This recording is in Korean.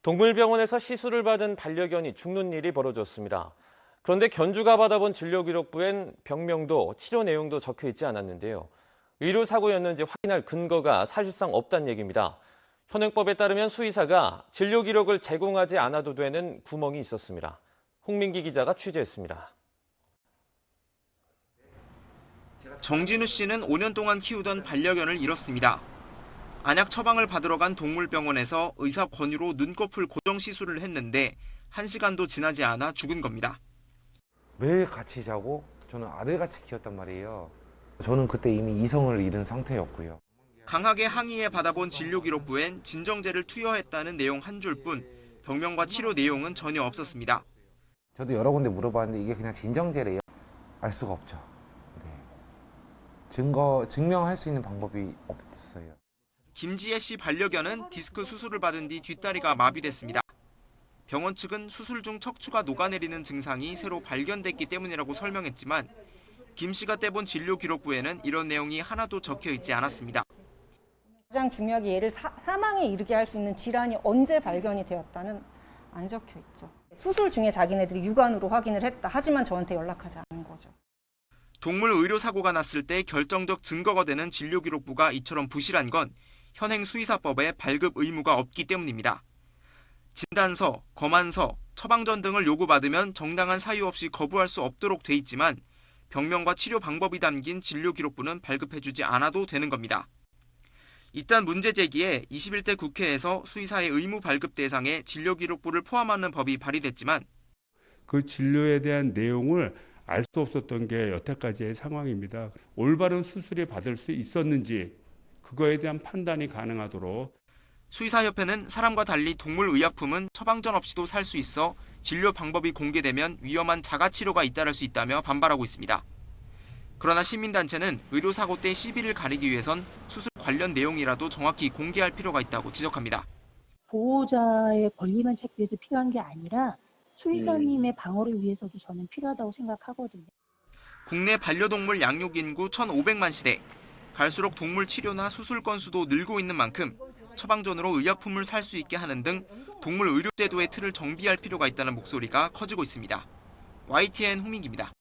동물병원에서 시술을 받은 반려견이 죽는 일이 벌어졌습니다. 그런데 견주가 받아본 진료기록부엔 병명도 치료 내용도 적혀 있지 않았는데요. 의료사고였는지 확인할 근거가 사실상 없다는 얘기입니다. 현행법에 따르면 수의사가 진료기록을 제공하지 않아도 되는 구멍이 있었습니다. 홍민기 기자가 취재했습니다. 정진우 씨는 5년 동안 키우던 반려견을 잃었습니다. 안약 처방을 받으러 간 동물병원에서 의사 권유로 눈꺼풀 고정 시술을 했는데 1시간도 지나지 않아 죽은 겁니다. 매일 같이 자고 저는 아들같이 키웠단 말이에요. 저는 그때 이미 이성을 잃은 상태였고요. 강하게 항의해 받아본 진료기록부엔 진정제를 투여했다는 내용 한 줄뿐 병명과 치료 내용은 전혀 없었습니다. 저도 여러 군데 물어봤는데 이게 그냥 진정제래요. 알 수가 없죠. 네. 증명할 수 있는 방법이 없어요. 김지혜 씨 반려견은 디스크 수술을 받은 뒤 뒷다리가 마비됐습니다. 병원 측은 수술 중 척추가 녹아내리는 증상이 새로 발견됐기 때문이라고 설명했지만 김 씨가 떼본 진료 기록부에는 이런 내용이 하나도 적혀 있지 않았습니다. 가장 중요하게 얘를 사망에 이르게 할 수 있는 질환이 언제 발견이 되었다는 안 적혀 있죠. 수술 중에 자기네들이 육안으로 확인을 했다. 하지만 저한테 연락하지 않은 거죠. 동물 의료 사고가 났을 때 결정적 증거가 되는 진료 기록부가 이처럼 부실한 건 현행 수의사법에 발급 의무가 없기 때문입니다. 진단서, 검안서, 처방전 등을 요구받으면 정당한 사유 없이 거부할 수 없도록 돼 있지만 병명과 치료 방법이 담긴 진료 기록부는 발급해주지 않아도 되는 겁니다. 이딴 문제 제기에 21대 국회에서 수의사의 의무 발급 대상에 진료 기록부를 포함하는 법이 발의됐지만 그 진료에 대한 내용을 알 수 없었던 게 여태까지의 상황입니다. 올바른 수술이 받을 수 있었는지 그거에 대한 판단이 가능하도록. 수의사협회는 사람과 달리 동물의약품은 처방전 없이도 살 수 있어 진료 방법이 공개되면 위험한 자가치료가 잇따를 수 있다며 반발하고 있습니다. 그러나 시민단체는 의료사고 때 시비를 가리기 위해선 수술 관련 내용이라도 정확히 공개할 필요가 있다고 지적합니다. 보호자의 권리만 찾기 위해서 필요한 게 아니라 수의사님의 방어를 위해서도 저는 필요하다고 생각하거든요. 국내 반려동물 양육 인구 1,500만 시대. 갈수록 동물 치료나 수술 건수도 늘고 있는 만큼 처방전으로 의약품을 살 수 있게 하는 등 동물 의료 제도의 틀을 정비할 필요가 있다는 목소리가 커지고 있습니다. YTN 홍민기입니다.